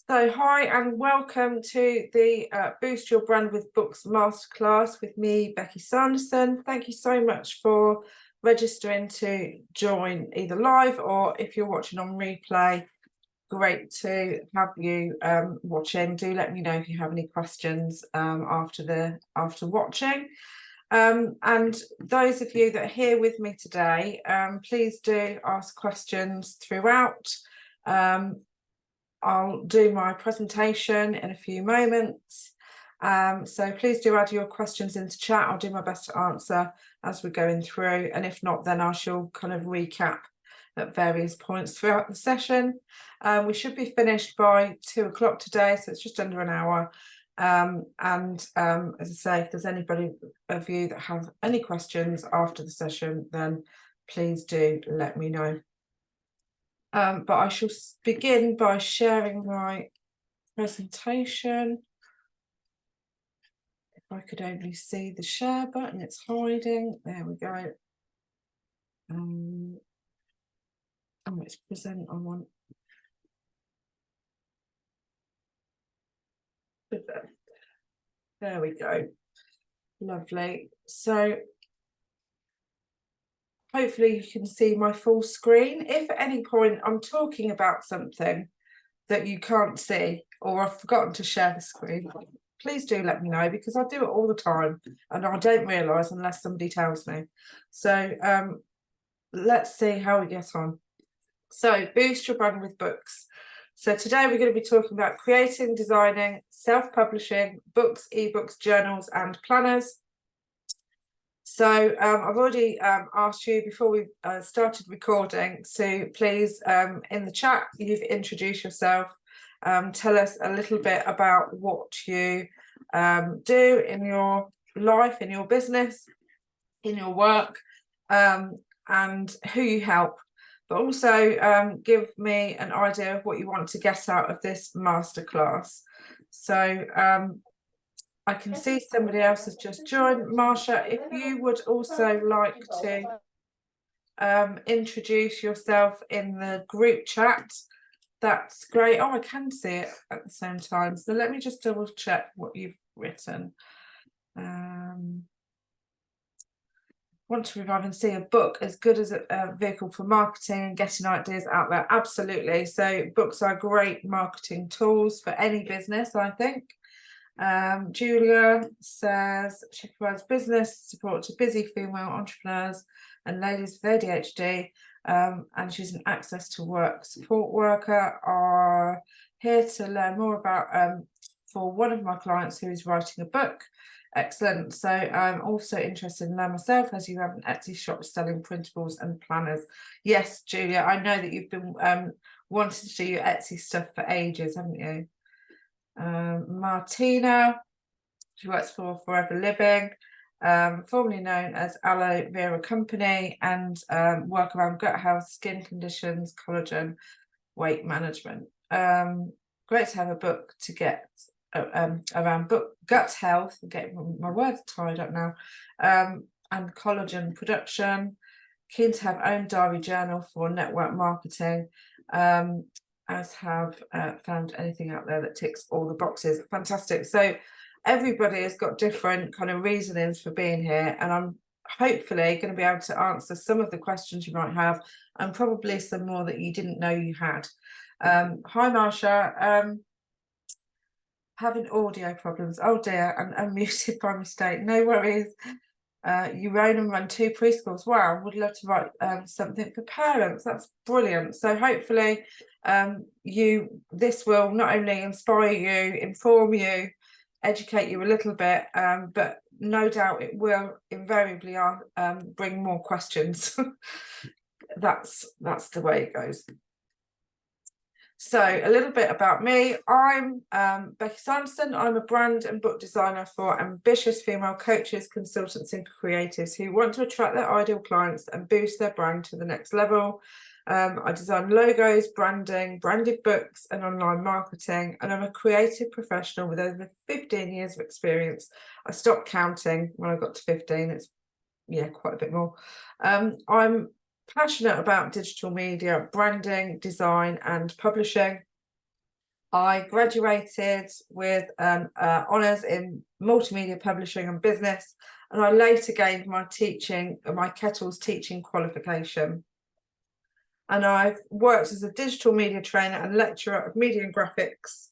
So hi and welcome to the Boost Your Brand with Books Masterclass with me, Beckie Sanderson. Thank you so much for registering to join either live or if you're watching on replay. Great to have you watching. Do let me know if you have any questions after watching. And those of you that are here with me today, please do ask questions throughout. I'll do my presentation in a few moments. So please do add your questions into chat. I'll do my best to answer as we're going through. And if not, then I shall kind of recap at various points throughout the session. We should be finished by 2 o'clock today, so it's just under an hour. As I say, if there's anybody of you that have any questions after the session, then please do let me know. But I shall begin by sharing my presentation. If I could only see the share button, it's hiding. There we go. Oh, it's present. I want. There we go. Lovely. So hopefully you can see my full screen. If at any point I'm talking about something that you can't see or I've forgotten to share the screen, please do let me know, because I do it all the time and I don't realise unless somebody tells me. So let's see how we get on. So boost your brand with books. So today we're going to be talking about creating, designing, self-publishing books, ebooks, journals and planners. So I've already asked you before we started recording, so please in the chat you've introduced yourself, tell us a little bit about what you do in your life, in your business, in your work, and who you help, but also give me an idea of what you want to get out of this masterclass. So I can see somebody else has just joined. Marsha, if you would also like to introduce yourself in the group chat, that's great. Oh, I can see it at the same time. So let me just double check what you've written. Want to revive and see a book as good as a vehicle for marketing and getting ideas out there? Absolutely. So books are great marketing tools for any business, I think. Julia says she provides business support to busy female entrepreneurs and ladies with ADHD, and she's an access to work support worker. Are here to learn more about for one of my clients who is writing a book. Excellent. So I'm also interested in that myself, as you have an Etsy shop selling printables and planners. Yes, Julia, I know that you've been wanting to do your Etsy stuff for ages, haven't you? Martina, she works for Forever Living, formerly known as Aloe Vera Company, and work around gut health, skin conditions, collagen, weight management. Great to have a book to get around gut health. I'm getting my words tied up now, and collagen production. Keen to have own diary journal for network marketing. As have found anything out there that ticks all the boxes. Fantastic. So everybody has got different kind of reasonings for being here, and I'm hopefully going to be able to answer some of the questions you might have, and probably some more that you didn't know you had. Hi Marsha, having audio problems. Oh dear, I'm unmuted by mistake. No worries. You own and run 2 preschools. Wow, would love to write something for parents. That's brilliant. So hopefully this will not only inspire you, inform you, educate you a little bit, but no doubt it will invariably bring more questions. That's the way it goes. So a little bit about me. I'm Beckie Sanderson. I'm a brand and book designer for ambitious female coaches, consultants and creatives who want to attract their ideal clients and boost their brand to the next level. I design logos, branding, branded books and online marketing, and I'm a creative professional with over 15 years of experience. I stopped counting when I got to 15. It's quite a bit more. I'm passionate about digital media, branding, design and publishing. I graduated with honours in multimedia publishing and business, and I later gained my Kettles teaching qualification. And I've worked as a digital media trainer and lecturer of media and graphics,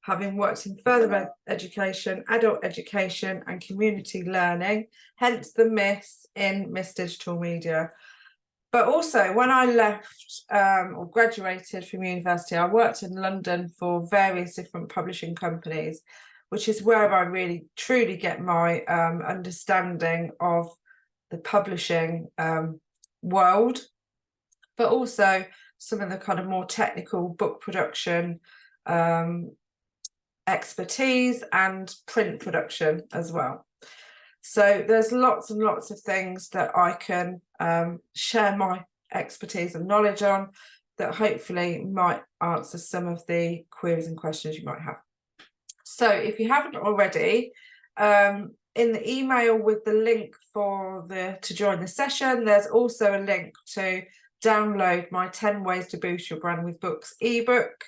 having worked in further education, adult education and community learning, hence the Miss in Miss Digital Media. But also when I left or graduated from university, I worked in London for various different publishing companies, which is where I really truly get my understanding of the publishing world, but also some of the kind of more technical book production expertise and print production as well. So there's lots and lots of things that I can share my expertise and knowledge on that hopefully might answer some of the queries and questions you might have. So if you haven't already, in the email with the link to join the session, there's also a link to download my 10 ways to boost your brand with books ebook.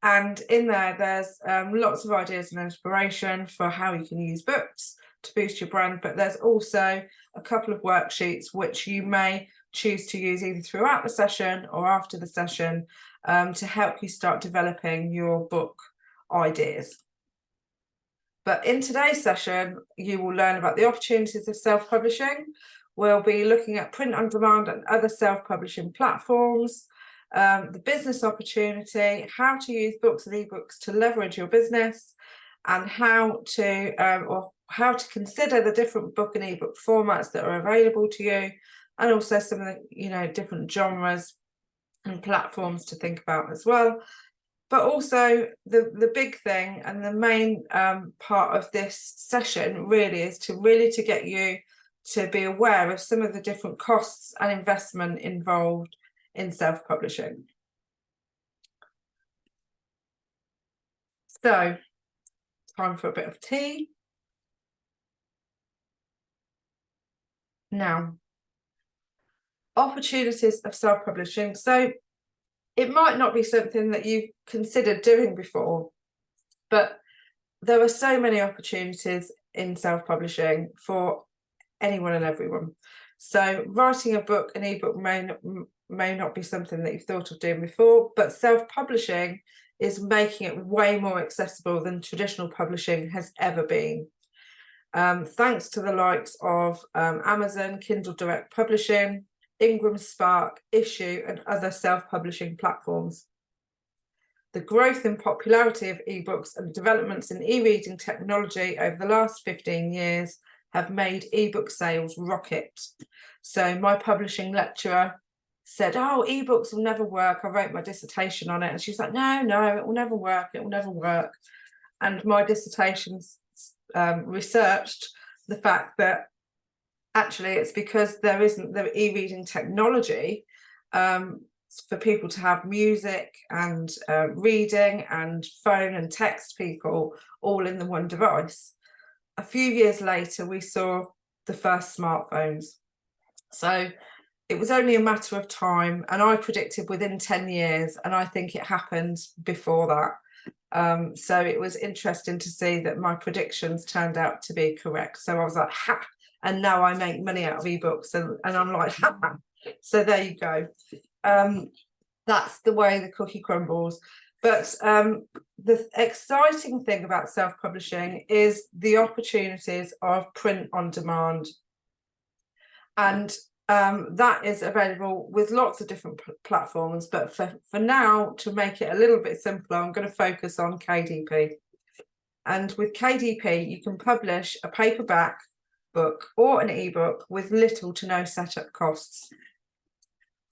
And in there's lots of ideas and inspiration for how you can use books to boost your brand, but there's also a couple of worksheets which you may choose to use either throughout the session or after the session to help you start developing your book ideas. But in today's session, you will learn about the opportunities of self-publishing. We'll be looking at print on demand and other self-publishing platforms, the business opportunity, how to use books and ebooks to leverage your business, and how to consider the different book and ebook formats that are available to you, and also some of the different genres and platforms to think about as well. But also the big thing and the main part of this session really is to get you to be aware of some of the different costs and investment involved in self-publishing. So, time for a bit of tea. Now, opportunities of self-publishing. So it might not be something that you've considered doing before, but there are so many opportunities in self-publishing for anyone and everyone. So writing a book, an ebook may not be something that you've thought of doing before, but self-publishing is making it way more accessible than traditional publishing has ever been. Thanks to the likes of Amazon, Kindle Direct Publishing, Ingram Spark, Issue, and other self-publishing platforms. The growth and popularity of ebooks and developments in e-reading technology over the last 15 years have made ebook sales rocket. So my publishing lecturer said, "Oh, ebooks will never work." I wrote my dissertation on it, and she's like, no, it will never work, it will never work. And my dissertation researched the fact that actually it's because there isn't the e-reading technology for people to have music and reading and phone and text people all in the one device. A few years later, we saw the first smartphones. So it was only a matter of time, and I predicted within 10 years, and I think it happened before that. So it was interesting to see that my predictions turned out to be correct. So I was like, ha! And now I make money out of ebooks, and I'm like, ha! So there you go. That's the way the cookie crumbles. But the exciting thing about self-publishing is the opportunities of print on demand. And that is available with lots of different platforms. But for now, to make it a little bit simpler, I'm going to focus on KDP. And with KDP, you can publish a paperback book or an ebook with little to no setup costs.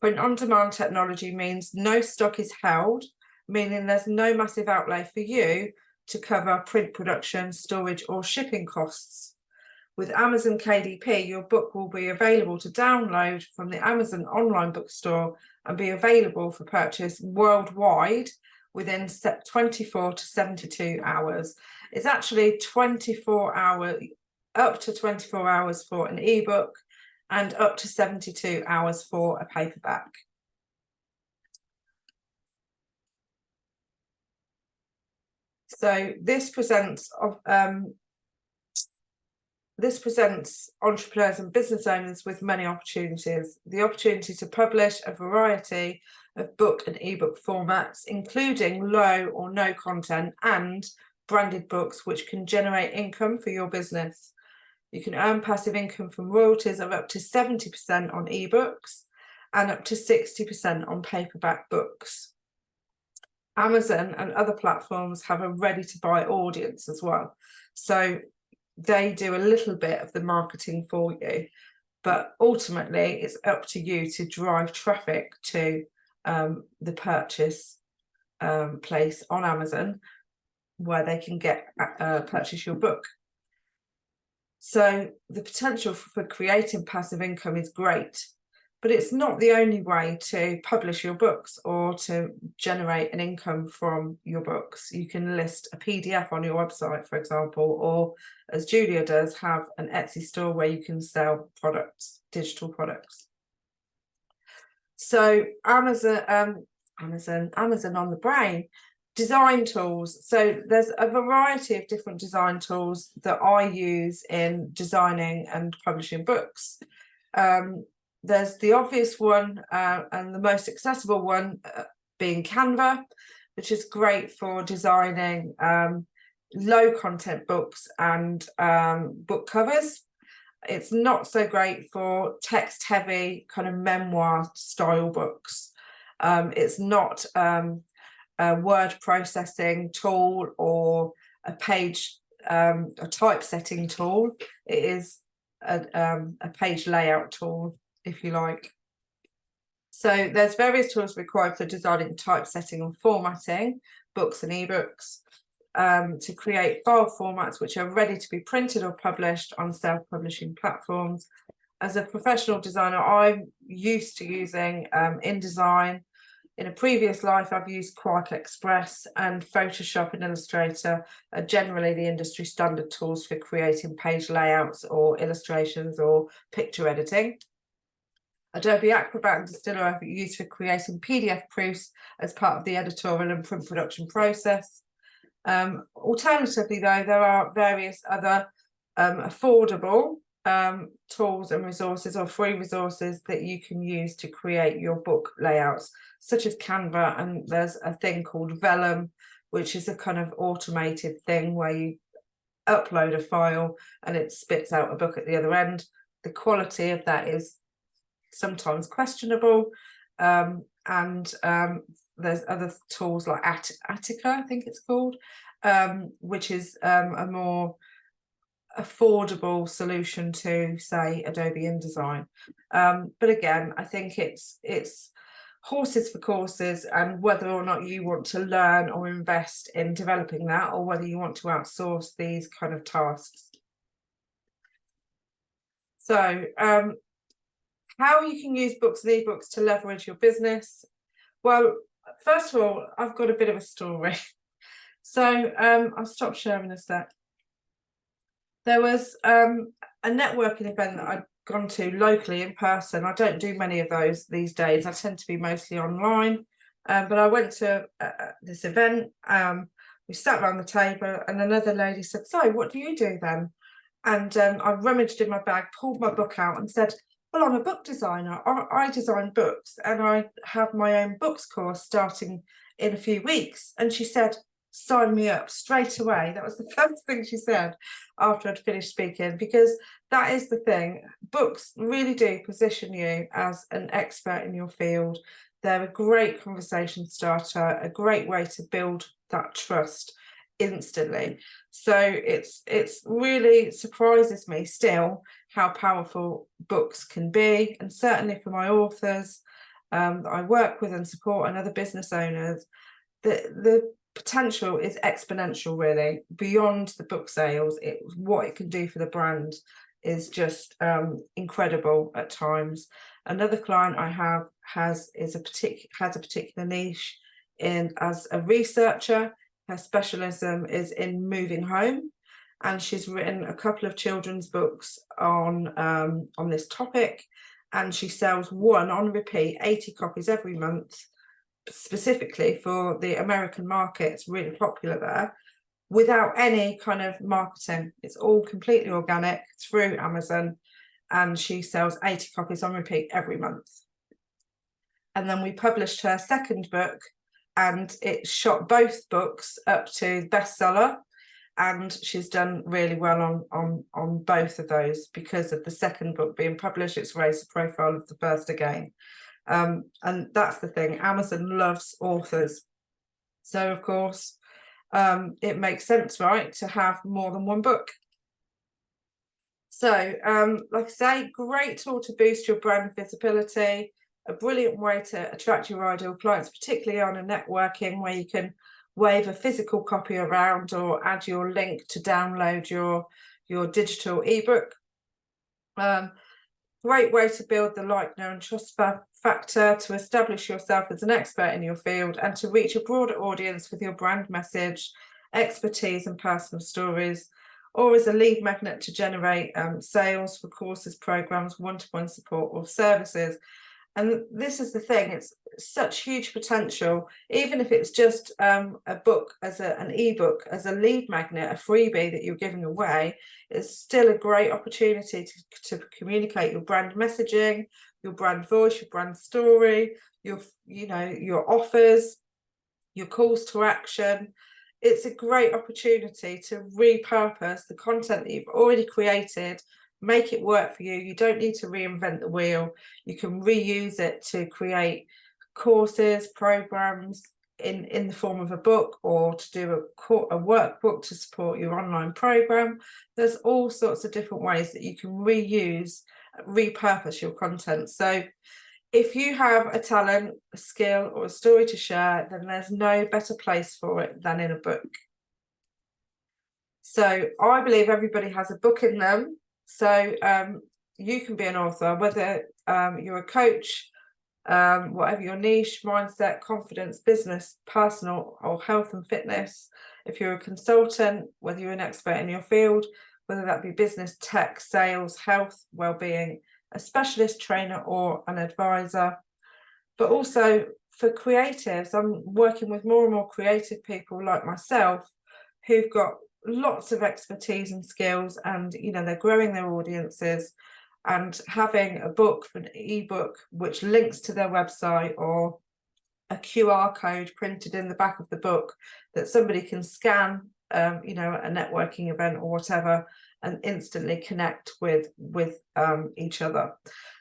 Print on demand technology means no stock is held, meaning there's no massive outlay for you to cover print production, storage, or shipping costs. With Amazon KDP, your book will be available to download from the Amazon online bookstore and be available for purchase worldwide within 24 to 72 hours. It's actually 24 hours, up to 24 hours for an ebook and up to 72 hours for a paperback. So this presents entrepreneurs and business owners with many opportunities. The opportunity to publish a variety of book and ebook formats, including low or no content and branded books, which can generate income for your business. You can earn passive income from royalties of up to 70% on ebooks and up to 60% on paperback books. Amazon and other platforms have a ready-to-buy audience as well. So they do a little bit of the marketing for you, but ultimately it's up to you to drive traffic to the purchase place on Amazon where they can purchase your book. So the potential for creating passive income is great, but it's not the only way to publish your books or to generate an income from your books. You can list a PDF on your website, for example, or as Julia does, have an Etsy store where you can sell products, digital products. So Amazon on the brain. Design tools. So there's a variety of different design tools that I use in designing and publishing books. There's the obvious one and the most accessible one being Canva, which is great for designing low content books and book covers. It's not so great for text heavy kind of memoir style books. It's not a word processing tool or a page a typesetting tool. It is a page layout tool, if you like. So there's various tools required for designing, typesetting and formatting books and ebooks to create file formats which are ready to be printed or published on self-publishing platforms. As a professional designer, I'm used to using InDesign. In a previous life, I've used Quark Express, and Photoshop and Illustrator are generally the industry standard tools for creating page layouts or illustrations or picture editing. Adobe Acrobat and Distiller are used for creating PDF proofs as part of the editorial and print production process. Alternatively, though, there are various other affordable tools and resources or free resources that you can use to create your book layouts, such as Canva, and there's a thing called Vellum, which is a kind of automated thing where you upload a file and it spits out a book at the other end. The quality of that is sometimes questionable, and there's other tools like Attica, I think it's called, which is a more affordable solution to, say, Adobe InDesign. But again, I think it's horses for courses, and whether or not you want to learn or invest in developing that, or whether you want to outsource these kind of tasks. So how you can use books and ebooks to leverage your business. Well, first of all, I've got a bit of a story. So I'll stop sharing a sec. There was a networking event that I'd gone to locally in person. I don't do many of those these days. I tend to be mostly online. But I went to this event. We sat around the table and another lady said, "So what do you do then?" And I rummaged in my bag, pulled my book out and said, "Well, I'm a book designer. I design books and I have my own books course starting in a few weeks." And she said, "Sign me up straight away." That was the first thing she said after I'd finished speaking, because that is the thing. Books really do position you as an expert in your field. They're a great conversation starter, a great way to build that trust instantly. So it's really surprises me still how powerful books can be, and certainly for my authors that I work with and support, and other business owners, the potential is exponential, really, beyond the book sales. What it can do for the brand is just incredible at times. Another client I have has a particular niche as a researcher. Her specialism is in moving home, and she's written a couple of children's books on this topic, and she sells one on repeat, 80 copies every month, specifically for the American market. It's really popular there. without any kind of marketing. It's all completely organic through Amazon, and she sells 80 copies on repeat every month. And then we published her second book, and it shot both books up to bestseller, and she's done really well on both of those because of the second book being published. It's raised the profile of the first again. And that's the thing, Amazon loves authors, so of course it makes sense, right, to have more than one book. So like I say, great tool to boost your brand visibility, a brilliant way to attract your ideal clients, particularly on a networking where you can wave a physical copy around or add your link to download your digital ebook. Great way to build the like, know and trust factor, to establish yourself as an expert in your field and to reach a broader audience with your brand message, expertise and personal stories, or as a lead magnet to generate sales for courses, programs, one-to-one support or services. And this is the thing, it's such huge potential, even if it's just a book as an ebook, as a lead magnet, a freebie that you're giving away, it's still a great opportunity to communicate your brand messaging, your brand voice, your brand story, your offers, your calls to action. It's a great opportunity to repurpose the content that you've already created, make it work for you. You don't need to reinvent the wheel. You can reuse it to create courses, programs in the form of a book, or to do a workbook to support your online program. There's all sorts of different ways that you can repurpose your content. So if you have a talent, a skill or a story to share, then there's no better place for it than in a book. So I believe everybody has a book in them. So you can be an author, whether you're a coach, whatever your niche, mindset, confidence, business, personal or health and fitness. If you're a consultant, whether you're an expert in your field, whether that be business, tech, sales, health, well-being, a specialist trainer or an advisor. But also for creatives, I'm working with more and more creative people like myself who've got lots of expertise and skills, and they're growing their audiences, and having a book, an ebook which links to their website, or a QR code printed in the back of the book that somebody can scan, a networking event or whatever, and instantly connect with each other.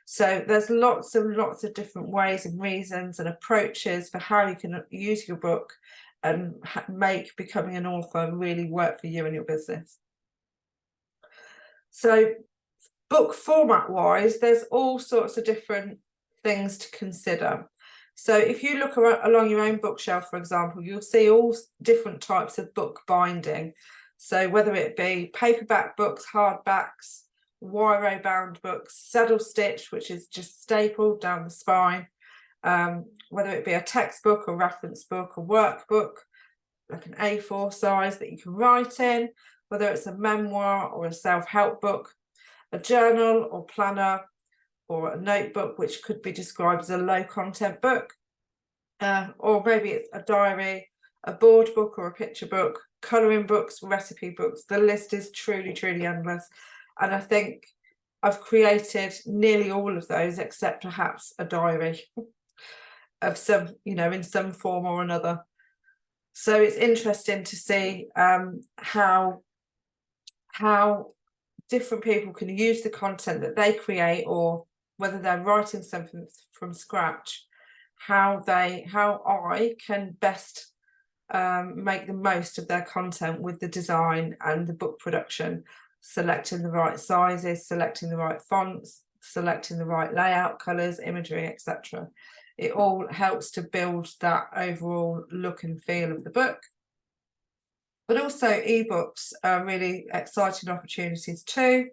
So there's lots of different ways and reasons and approaches for how you can use your book and make becoming an author really work for you and your business. So book format wise, there's all sorts of different things to consider. So if you look along your own bookshelf, for example, you'll see all different types of book binding. So whether it be paperback books, hardbacks, wire bound books, saddle stitch, which is just stapled down the spine, whether it be a textbook, a reference book, a workbook, like an A4 size that you can write in, whether it's a memoir or a self-help book, a journal or planner, or a notebook, which could be described as a low content book, or maybe it's a diary, a board book or a picture book, colouring books, recipe books. The list is truly endless, and I think I've created nearly all of those except perhaps a diary of some, in some form or another. So it's interesting to see how different people can use the content that they create, or whether they're writing something from scratch, how I can best make the most of their content with the design and the book production, selecting the right sizes, selecting the right fonts, selecting the right layout, colours, imagery, etc. It all helps to build that overall look and feel of the book. But also ebooks are really exciting opportunities too.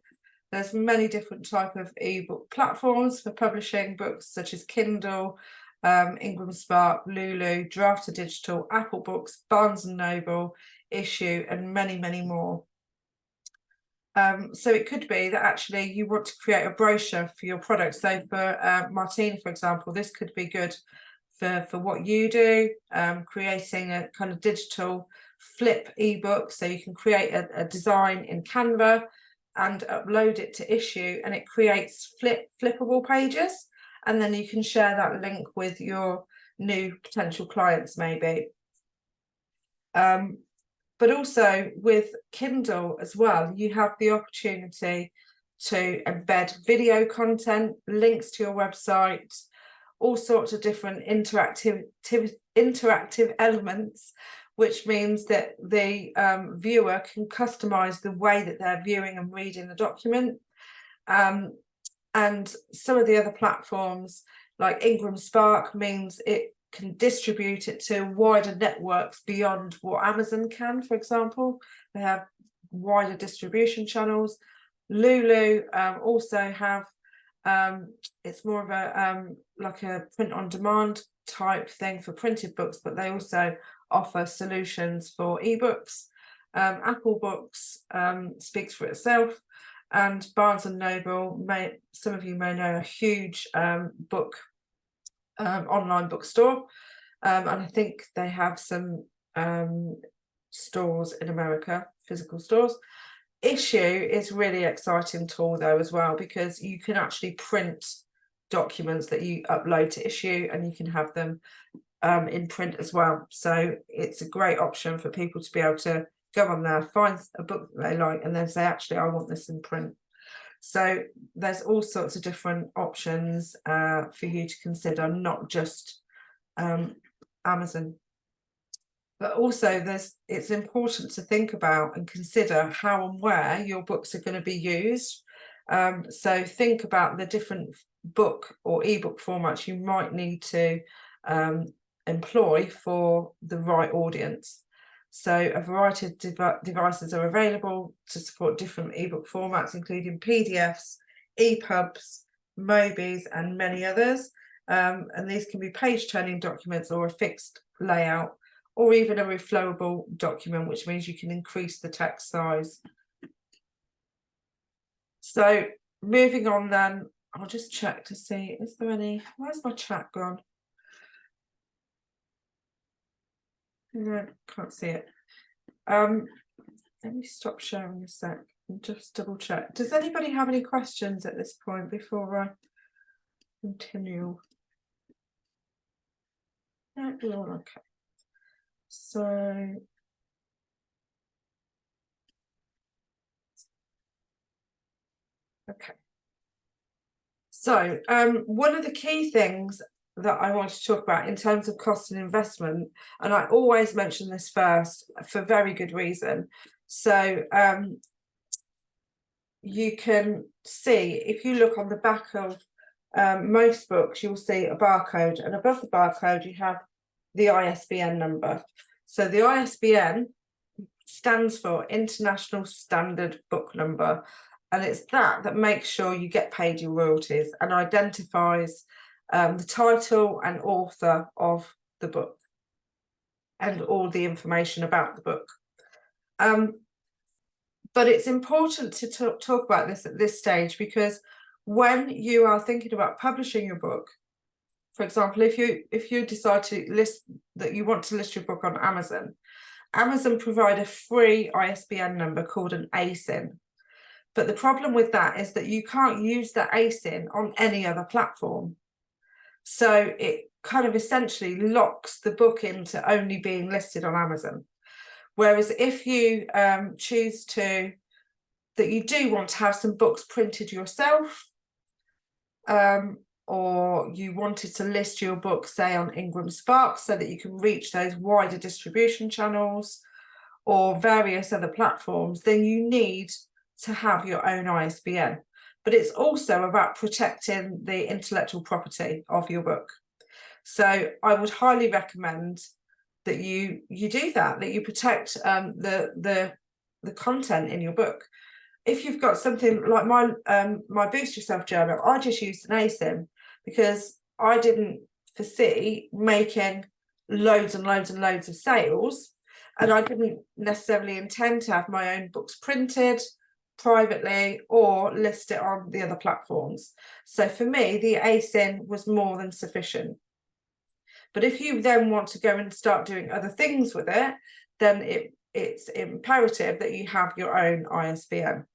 There's many different type of ebook platforms for publishing books, such as Kindle, Ingram Spark, Lulu, Draft2 Digital, Apple Books, Barnes & Noble, Issue, and many more. So it could be that actually you want to create a brochure for your product. So for Martina, for example, this could be good for what you do, creating a kind of digital flip ebook, so you can create a design in Canva and upload it to Issue, and it creates flippable pages, and then you can share that link with your new potential clients maybe. But also with Kindle as well, you have the opportunity to embed video content, links to your website, all sorts of different interactive elements, which means that the viewer can customize the way that they're viewing and reading the document. And some of the other platforms like Ingram Spark means it can distribute it to wider networks beyond what Amazon can, for example. They have wider distribution channels. Lulu also have, it's more of a like a print on demand type thing for printed books, but they also offer solutions for ebooks. Apple Books speaks for itself, and Barnes and Noble, some of you may know, a huge book online bookstore, and I think they have some stores in America, physical stores. Issue is really exciting tool though as well, because you can actually print documents that you upload to Issue, and you can have them in print as well. So it's a great option for people to be able to go on there, find a book that they like, and then say, actually, I want this in print. So there's all sorts of different options for you to consider, not just Amazon. But also it's important to think about and consider how and where your books are going to be used. So think about the different book or ebook formats you might need to employ for the right audience. So a variety of devices are available to support different ebook formats, including PDFs, EPUBs, Mobies, and many others. And these can be page-turning documents or a fixed layout, or even a reflowable document, which means you can increase the text size. So moving on then, I'll just check to see, is there any, where's my chat gone? No, can't see it. Let me stop sharing a sec and just double check. Does anybody have any questions at this point before I continue? No, we're all okay. So okay. So one of the key things that I want to talk about in terms of cost and investment, and I always mention this first for very good reason. So you can see, if you look on the back of most books, you'll see a barcode, and above the barcode you have the ISBN number. So the ISBN stands for International Standard Book Number, and it's that makes sure you get paid your royalties and identifies the title and author of the book and all the information about the book. But it's important to talk about this at this stage, because when you are thinking about publishing your book, for example, if you decide to list that you want to list your book on Amazon, Amazon provide a free ISBN number called an ASIN. But the problem with that is that you can't use that ASIN on any other platform. So it kind of essentially locks the book into only being listed on Amazon. Whereas if you choose that you do want to have some books printed yourself, or you wanted to list your book, say, on Ingram Spark so that you can reach those wider distribution channels or various other platforms, then you need to have your own ISBN. But it's also about protecting the intellectual property of your book. So I would highly recommend that you do that you protect the content in your book. If you've got something like my Boost Yourself journal, I just used an ASIN because I didn't foresee making loads and loads and loads of sales, and I didn't necessarily intend to have my own books printed privately or list it on the other platforms. So for me, the ASIN was more than sufficient. But if you then want to go and start doing other things with it, then it's imperative that you have your own ISBN.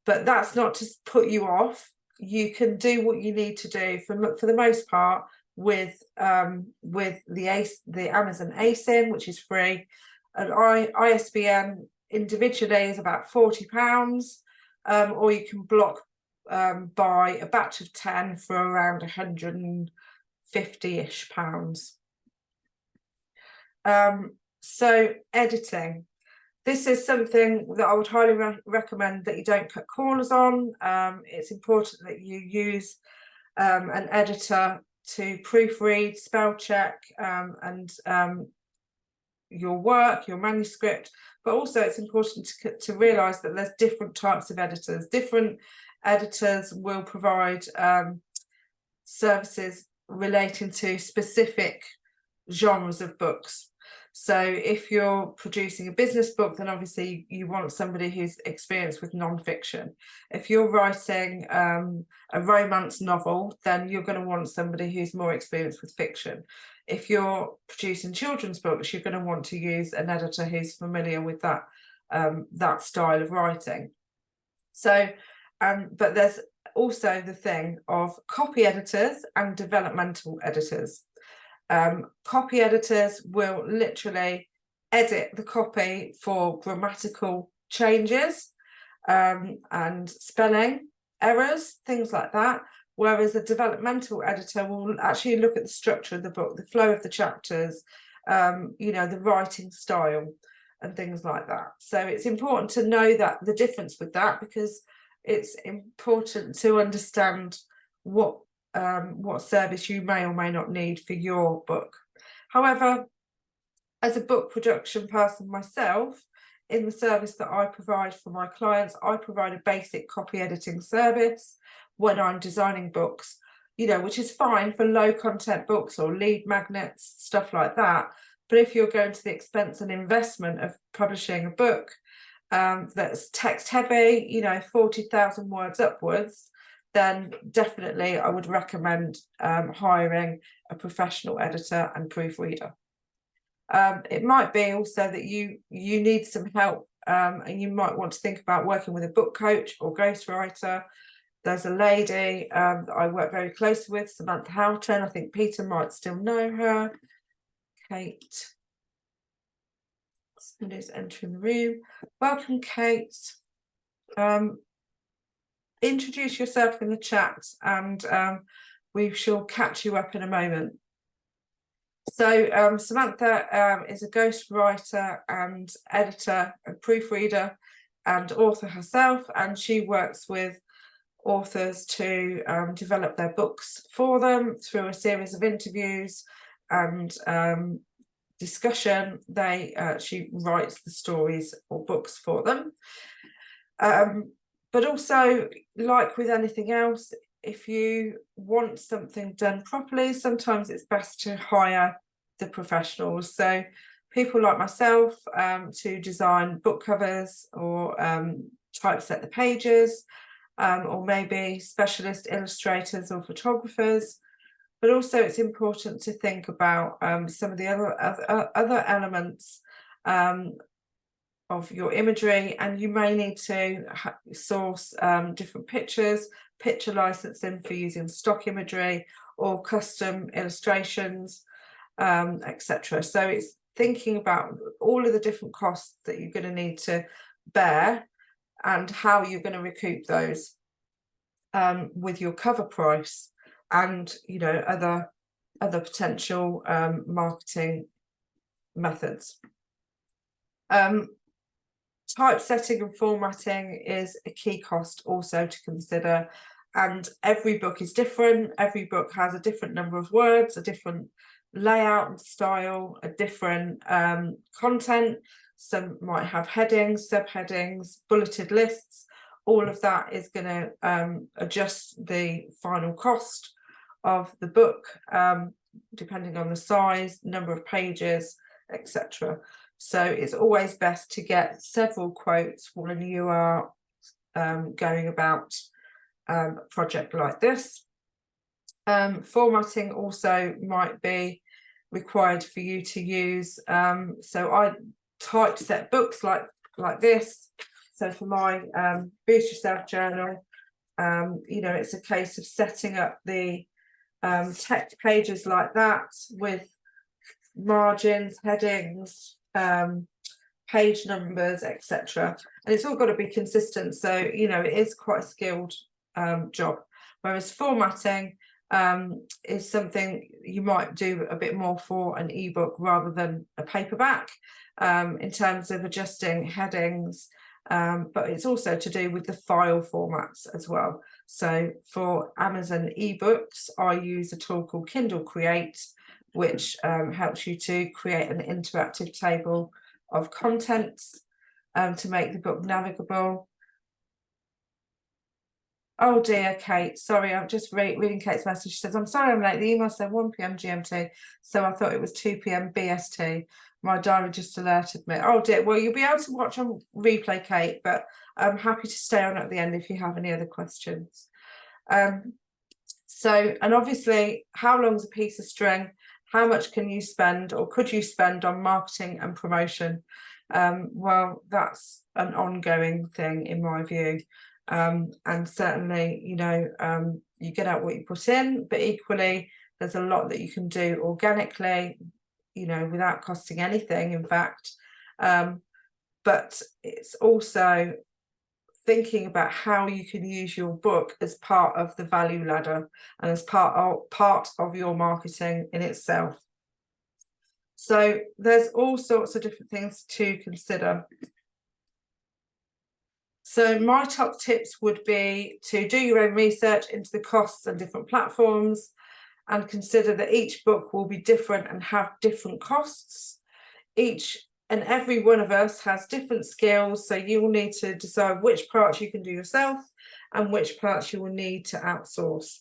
But that's not to put you off. You can do what you need to do for the most part with the Amazon ASIN, which is free. An ISBN individually is about £40, or you can block buy a batch of 10 for around 150-ish pounds. So editing. This is something that I would highly recommend that you don't cut corners on. It's important that you use an editor to proofread, spell check, and your work, your manuscript. But also it's important to realise that there's different types of editors. Different editors will provide services relating to specific genres of books. So if you're producing a business book, then obviously you want somebody who's experienced with non-fiction. If you're writing a romance novel, then you're going to want somebody who's more experienced with fiction. If you're producing children's books, you're going to want to use an editor who's familiar with that that style of writing. So, but there's also the thing of copy editors and developmental editors. Copy editors will literally edit the copy for grammatical changes and spelling errors, things like that, whereas a developmental editor will actually look at the structure of the book, the flow of the chapters, you know, the writing style and things like that. So it's important to know that the difference with that, because it's important to understand what service you may or may not need for your book. However, as a book production person myself, in the service that I provide for my clients, I provide a basic copy editing service when I'm designing books, you know, which is fine for low content books or lead magnets, stuff like that. But if you're going to the expense and investment of publishing a book that's text heavy, you know, 40,000 words upwards, then definitely I would recommend hiring a professional editor and proofreader. It might be also that you need some help, and you might want to think about working with a book coach or ghostwriter. There's a lady that I work very closely with, Samantha Houghton. I think Peter might still know her. Kate. Somebody's entering the room. Welcome, Kate. Introduce yourself in the chat, and we shall catch you up in a moment. So Samantha is a ghostwriter and editor and proofreader and author herself, and she works with authors to develop their books for them through a series of interviews and discussion. She writes the stories or books for them. But also, like with anything else, if you want something done properly, sometimes it's best to hire the professionals. So people like myself to design book covers or typeset the pages, or maybe specialist illustrators or photographers. But also it's important to think about some of the other elements of your imagery, and you may need to source different picture licensing for using stock imagery or custom illustrations, etc. So it's thinking about all of the different costs that you're going to need to bear and how you're going to recoup those with your cover price and, you know, other potential marketing methods. Typesetting and formatting is a key cost also to consider, and every book is different. Every book has a different number of words, a different layout and style, a different content. Some might have headings, subheadings, bulleted lists. All of that is going to adjust the final cost of the book, depending on the size, number of pages, etc. So it's always best to get several quotes when you are going about a project like this. Formatting also might be required for you to use. So I typeset books like this. So for my Boost Yourself journal, you know, it's a case of setting up the text pages like that with margins, headings, page numbers, etc. And it's all got to be consistent. So, you know, it is quite a skilled job. Whereas formatting is something you might do a bit more for an ebook rather than a paperback, in terms of adjusting headings. But it's also to do with the file formats as well. So for Amazon ebooks, I use a tool called Kindle Create, which helps you to create an interactive table of contents to make the book navigable. Oh dear, Kate, sorry, I'm just reading Kate's message. She says, I'm sorry I'm late. The email said 1 p.m. GMT, so I thought it was 2 p.m. BST. My diary just alerted me. Oh dear, well, you'll be able to watch on replay, Kate, but I'm happy to stay on at the end if you have any other questions. So, and obviously, how long is a piece of string? How much can you spend or could you spend on marketing and promotion? Well, that's an ongoing thing in my view. And certainly, you know, you get out what you put in, but equally, there's a lot that you can do organically, you know, without costing anything, in fact. But it's also thinking about how you can use your book as part of the value ladder and as part of your marketing in itself. So there's all sorts of different things to consider. So my top tips would be to do your own research into the costs and different platforms, and consider that each book will be different and have different costs. Each and every one of us has different skills, so you will need to decide which parts you can do yourself and which parts you will need to outsource.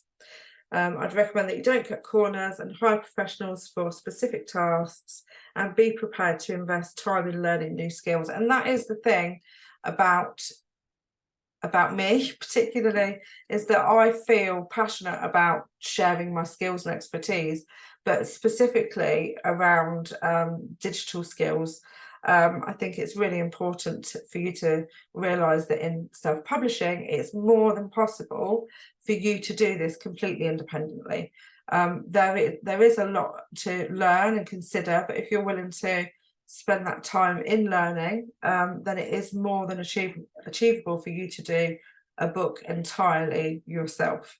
I'd recommend that you don't cut corners and hire professionals for specific tasks, and be prepared to invest time in learning new skills. And that is the thing about me particularly, is that I feel passionate about sharing my skills and expertise, but specifically around digital skills. I think it's really important for you to realise that in self-publishing, it's more than possible for you to do this completely independently. There is a lot to learn and consider, but if you're willing to spend that time in learning, then it is more than achievable for you to do a book entirely yourself.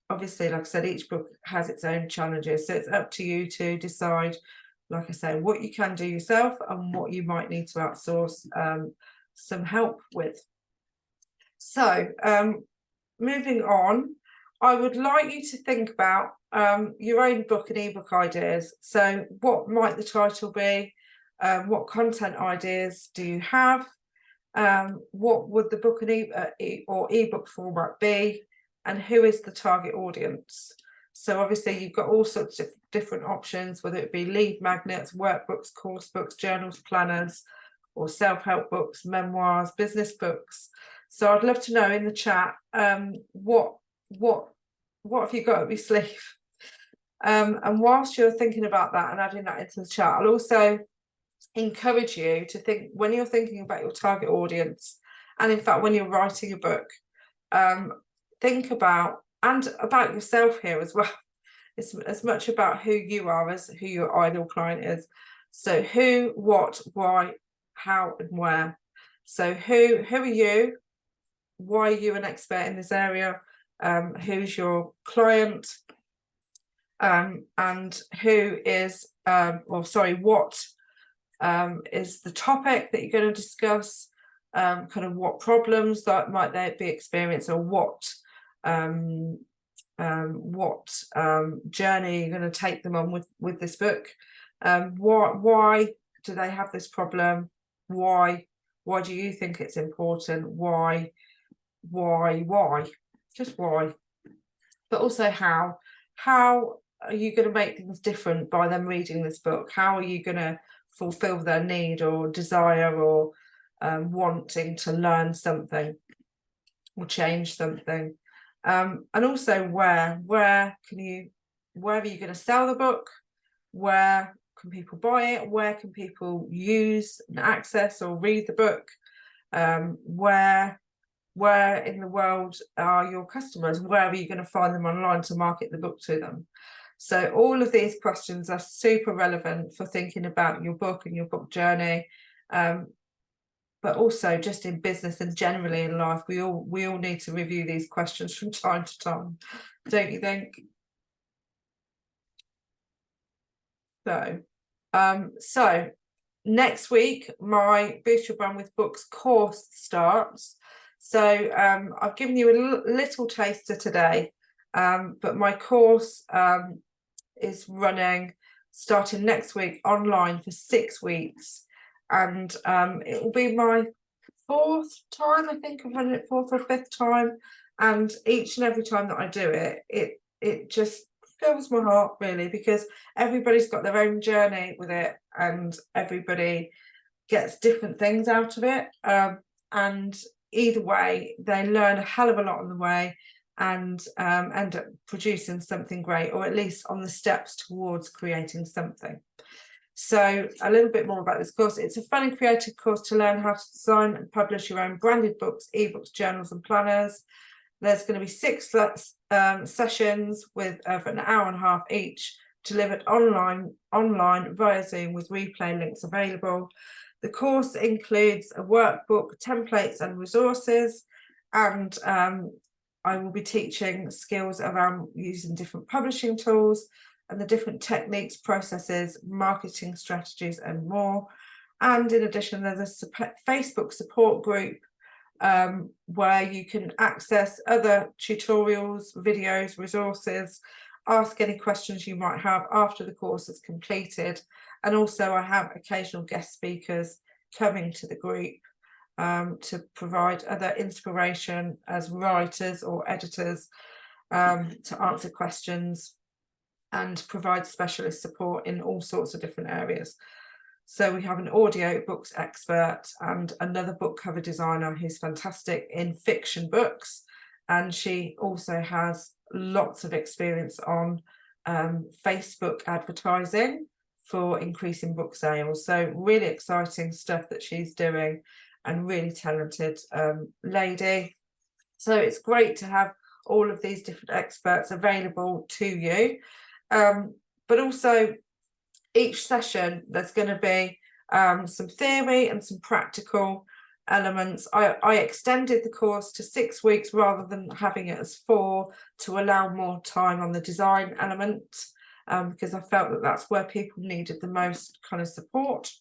Obviously, like I said, each book has its own challenges, so it's up to you to decide, like I say, what you can do yourself and what you might need to outsource some help with. So moving on, I would like you to think about your own book and ebook ideas. So what might the title be? What content ideas do you have? What would the book and ebook format be? And who is the target audience? So obviously you've got all sorts of different options, whether it be lead magnets, workbooks, course books, journals, planners, or self-help books, memoirs, business books. So I'd love to know in the chat what have you got up your sleeve? And whilst you're thinking about that and adding that into the chat, I'll also encourage you to think, when you're thinking about your target audience, and in fact when you're writing a book, think about yourself here as well. It's as much about who you are as who your ideal client is. So who, what, why, how, and where. So who are you? Why are you an expert in this area? Who's your client? And who is, what is the topic that you're going to discuss? Kind of what problems that might they be experienced, or what journey you're going to take them on with this book. Why do they have this problem? Why do you think it's important? Why? Just why? But also how are you going to make things different by them reading this book? How are you going to fulfill their need or desire, or wanting to learn something or change something? And also where are you going to sell the book? where can people buy it, where can people use and access or read the book, where in the world are your customers, where are you going to find them online to market the book to them. So all of these questions are super relevant for thinking about your book and your book journey, but also just in business and generally in life. We all need to review these questions from time to time, don't you think? So next week my Boost Your Brand with Books course starts. So I've given you a little taster today, but my course is running starting next week online for 6 weeks, and it will be my 4th time, I think. I've run it 4th or 5th time, and each and every time that I do it, it just fills my heart, really, because everybody's got their own journey with it and everybody gets different things out of it, and either way they learn a hell of a lot on the way and end up producing something great, or at least on the steps towards creating something. So a little bit more about this course. It's a fun and creative course to learn how to design and publish your own branded books, ebooks, journals and planners. There's going to be 6 sessions with an hour and a half each, delivered online via Zoom with replay links available. The course includes a workbook, templates and resources, and I will be teaching skills around using different publishing tools and the different techniques, processes, marketing strategies and more. And in addition, there's a Facebook support group where you can access other tutorials, videos, resources, ask any questions you might have after the course is completed. And also I have occasional guest speakers coming to the group to provide other inspiration as writers or editors, to answer questions and provide specialist support in all sorts of different areas. So we have an audio books expert and another book cover designer who's fantastic in fiction books, and she also has lots of experience on Facebook advertising for increasing book sales. So really exciting stuff that she's doing, and really talented lady. So it's great to have all of these different experts available to you, but also each session there's going to be some theory and some practical elements. I extended the course to 6 weeks rather than having it as 4, to allow more time on the design element, because I felt that that's where people needed the most kind of support.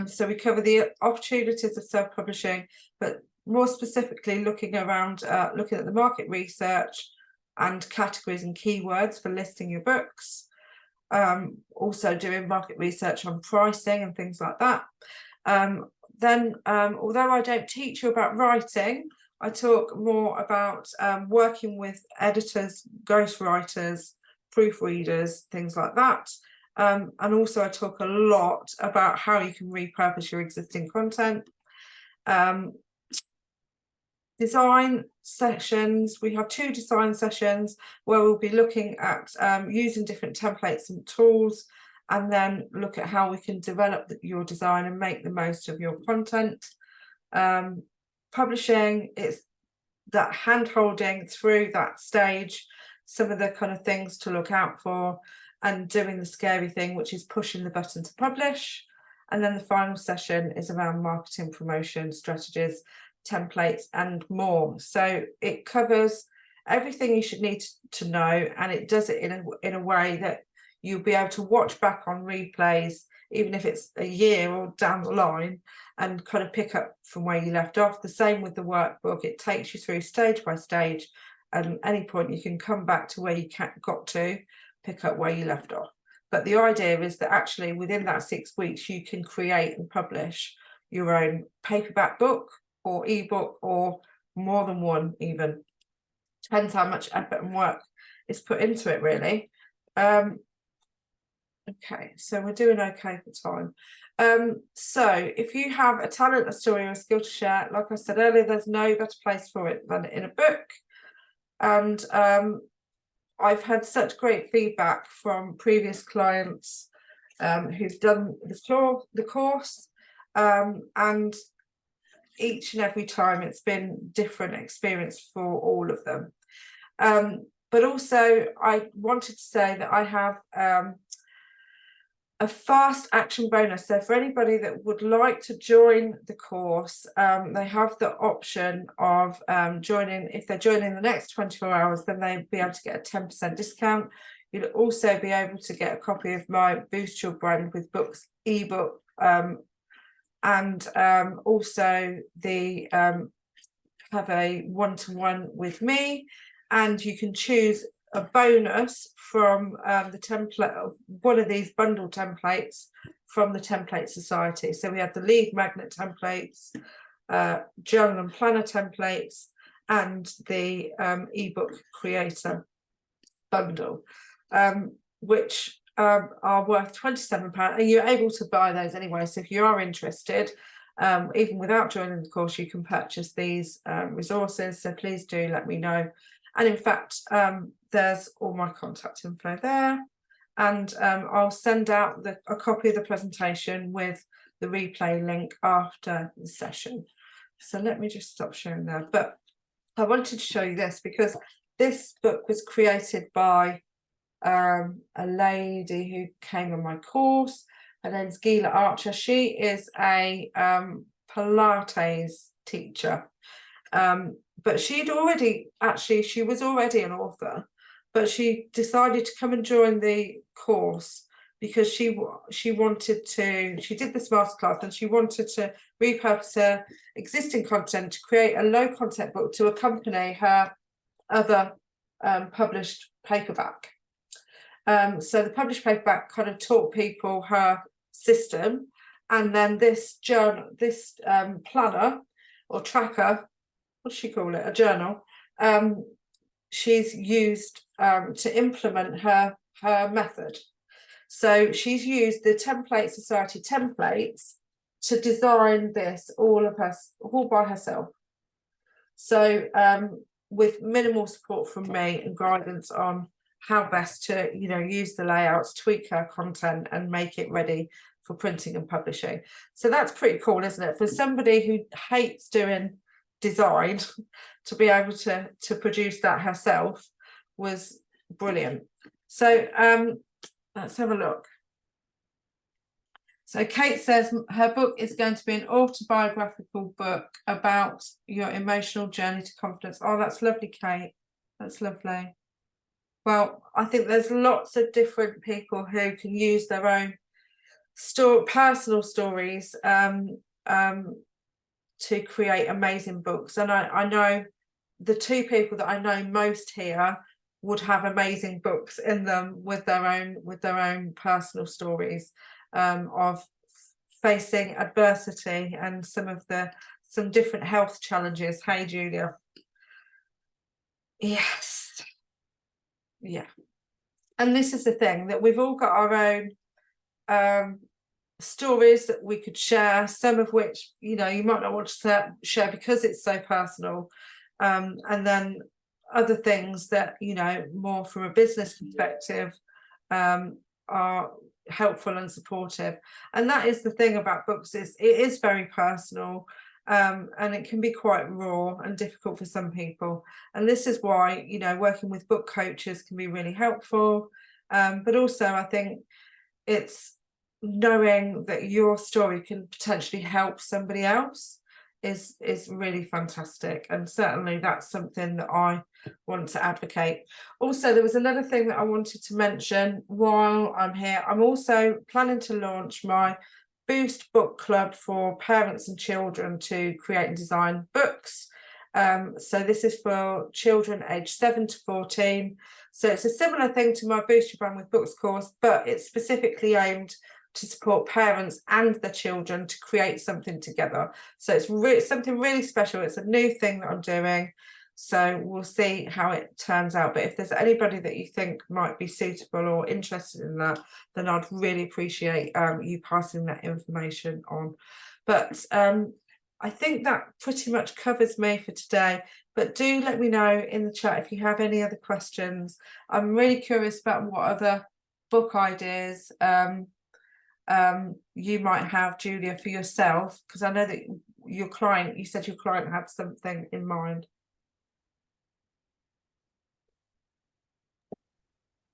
So we cover the opportunities of self-publishing, but more specifically looking at the market research and categories and keywords for listing your books. Also doing market research on pricing and things like that. Then although I don't teach you about writing, I talk more about working with editors, ghostwriters, proofreaders, things like that. And also I talk a lot about how you can repurpose your existing content. Design sessions, we have 2 design sessions where we'll be looking at using different templates and tools, and then look at how we can develop your design and make the most of your content. Publishing, it's that hand holding through that stage, some of the kind of things to look out for, and doing the scary thing, which is pushing the button to publish. And then the final session is around marketing, promotion, strategies, templates and more. So it covers everything you should need to know, and it does it in a way that you'll be able to watch back on replays, even if it's a year or down the line, and kind of pick up from where you left off. The same with the workbook, it takes you through stage by stage, and at any point you can come back to where you got to, pick up where you left off. But the idea is that actually within that 6 weeks you can create and publish your own paperback book or ebook, or more than one even. Depends how much effort and work is put into it, really. Okay, so we're doing okay for time. So if you have a talent, a story or a skill to share, like I said earlier, there's no better place for it than in a book. And I've had such great feedback from previous clients who've done the course, and each and every time it's been different experience for all of them. But also I wanted to say that I have a fast action bonus. So for anybody that would like to join the course, they have the option of joining. If they're joining the next 24 hours, then they'll be able to get a 10% discount. You'll also be able to get a copy of my Boost Your Brand with Books ebook, and also the have a one-to-one with me, and you can choose a bonus from the template of one of these bundle templates from the Template Society. So we have the lead magnet templates, journal and planner templates, and the ebook creator bundle, which are worth £27, and you're able to buy those anyway. So if you are interested, even without joining the course, you can purchase these resources. So please do let me know. And in fact, there's all my contact info there, and I'll send out a copy of the presentation with the replay link after the session. So let me just stop sharing there. But I wanted to show you this because this book was created by a lady who came on my course. Her name's Gila Archer. She is a Pilates teacher. But she was already an author, but she decided to come and join the course because she did this masterclass and she wanted to repurpose her existing content to create a low content book to accompany her other published paperback. So the published paperback kind of taught people her system, and then this journal, this planner or tracker, what does she call it? A journal. She's used to implement her method. So she's used the Template Society templates to design this all by herself. So with minimal support from me and guidance on how best to, use the layouts, tweak her content, and make it ready for printing and publishing. So that's pretty cool, isn't it? For somebody who hates doing design, to be able to produce that herself was brilliant. So let's have a look. So Kate says her book is going to be an autobiographical book about your emotional journey to confidence. Oh, that's lovely, Kate. That's lovely. Well, I think there's lots of different people who can use their own personal stories to create amazing books. And I know the two people that I know most here would have amazing books in them with their own personal stories of facing adversity and some different health challenges. Hey, Julia. Yes. Yeah. And this is the thing, that we've all got our own stories that we could share, some of which you might not want to share because it's so personal, and then other things that more from a business perspective are helpful and supportive. And that is the thing about books, is it is very personal, and it can be quite raw and difficult for some people, and this is why working with book coaches can be really helpful, but also I think it's knowing that your story can potentially help somebody else is really fantastic, and certainly that's something that I want to advocate. Also, there was another thing that I wanted to mention while I'm here. I'm also planning to launch my Boost Book Club for parents and children to create and design books. So this is for children aged 7 to 14. So it's a similar thing to my Boost Your Brand with Books course, but it's specifically aimed to support parents and their children to create something together. So it's something really special. It's a new thing that I'm doing. So we'll see how it turns out. But if there's anybody that you think might be suitable or interested in that, then I'd really appreciate you passing that information on. But I think that pretty much covers me for today, but do let me know in the chat if you have any other questions. I'm really curious about what other book ideas you might have, Julia, for yourself, because I know that you said your client had something in mind.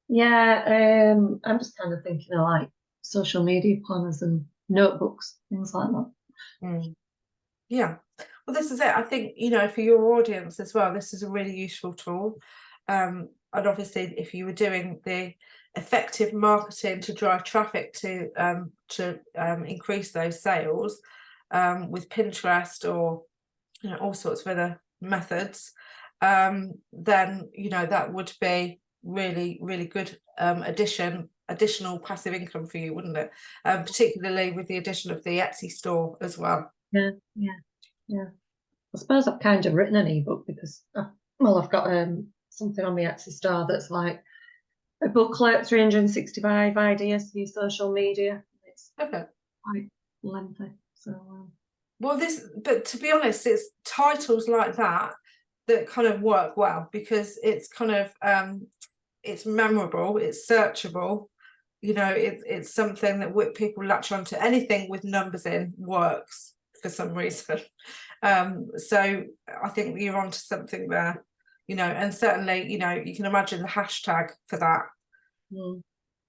Yeah, I'm just kind of thinking of like social media planners and notebooks, things like that. Yeah, well, this is it. I think, you know, for your audience as well, this is a really useful tool. And obviously, if you were doing the effective marketing to drive traffic to increase those sales with Pinterest or, you know, all sorts of other methods, then, you know, that would be really, really good additional passive income for you, wouldn't it? Particularly with the addition of the Etsy store as well. Yeah. I suppose I've kind of written an ebook because, I've got something on my Etsy store that's like a booklet, 365 ideas for your social media. It's Okay. quite lengthy. So, well, but to be honest, it's titles like that kind of work well, because it's kind of it's memorable, it's searchable, you know, it's something that people latch onto. Anything with numbers in works for some reason. So I think you're onto something there, you know, and certainly, you know, you can imagine the hashtag for that.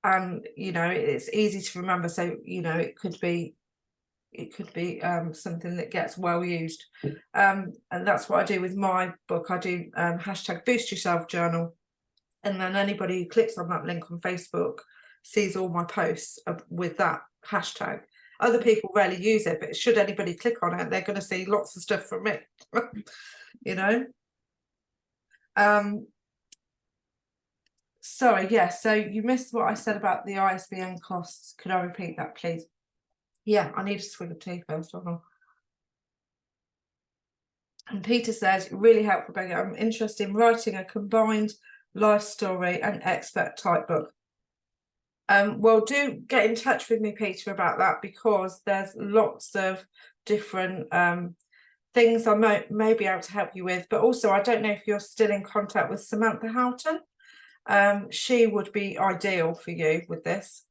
And, you know, it's easy to remember. So, you know, it could be something that gets well used. And that's what I do with my book. I do hashtag boost yourself journal. And then anybody who clicks on that link on Facebook sees all my posts with that hashtag. Other people rarely use it, but should anybody click on it, they're going to see lots of stuff from me. You know. Sorry, yeah. So you missed what I said about the ISBN costs. Could I repeat that, please? Yeah, I need a swig of tea first. And Peter says, really helpful, Beckie. I'm interested in writing a combined life story and expert type book. Well, do get in touch with me, Peter, about that, because there's lots of different things I may be able to help you with. But also, I don't know if you're still in contact with Samantha Houghton. She would be ideal for you with this.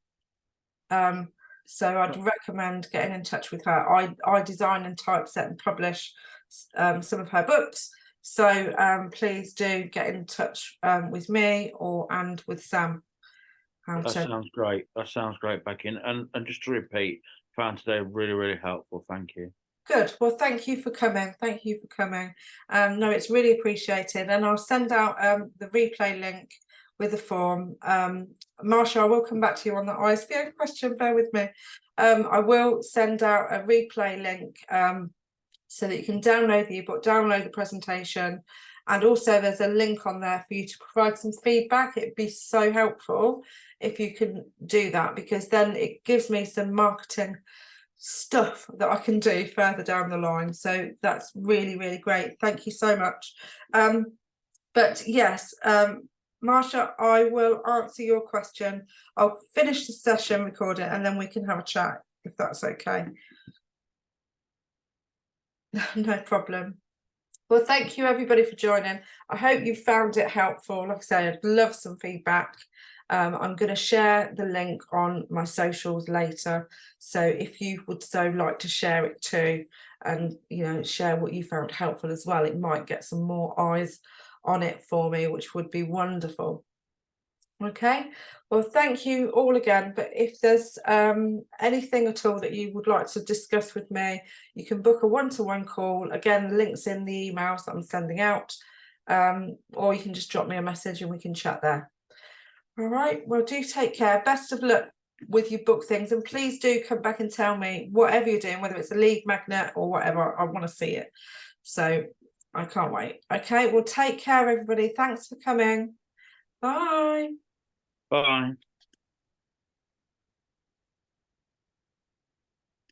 So I'd recommend getting in touch with her. I design and typeset and publish some of her books. So please do get in touch with me and with Sam. That sounds great. That sounds great, Beckie. And just to repeat, found today really, really helpful. Thank you. Good. Well, thank you for coming. Thank you for coming. No, it's really appreciated. And I'll send out the replay link with the form. Marsha, I will come back to you on the ISBN question. Bear with me. I will send out a replay link so that you can download the ebook, download the presentation. And also there's a link on there for you to provide some feedback. It'd be so helpful if you can do that, because then it gives me some marketing stuff that I can do further down the line. So that's really, really great. Thank you so much. But yes, Marsha, I will answer your question. I'll finish the session, record it, and then we can have a chat, if that's okay. No problem. Well, thank you everybody for joining. I hope you found it helpful. Like I say, I'd love some feedback. I'm going to share the link on my socials later. So if you would so like to share it too, and, you know, share what you found helpful as well, it might get some more eyes on it for me, which would be wonderful. Okay, well, thank you all again. But if there's anything at all that you would like to discuss with me, you can book a one-to-one call. Again, the link's in the emails that I'm sending out, or you can just drop me a message and we can chat there. All right, well, do take care. Best of luck with your book things, and please do come back and tell me whatever you're doing, whether it's a lead magnet or whatever. I want to see it, so I can't wait. Okay, well, take care everybody. Thanks for coming. Bye. Bye.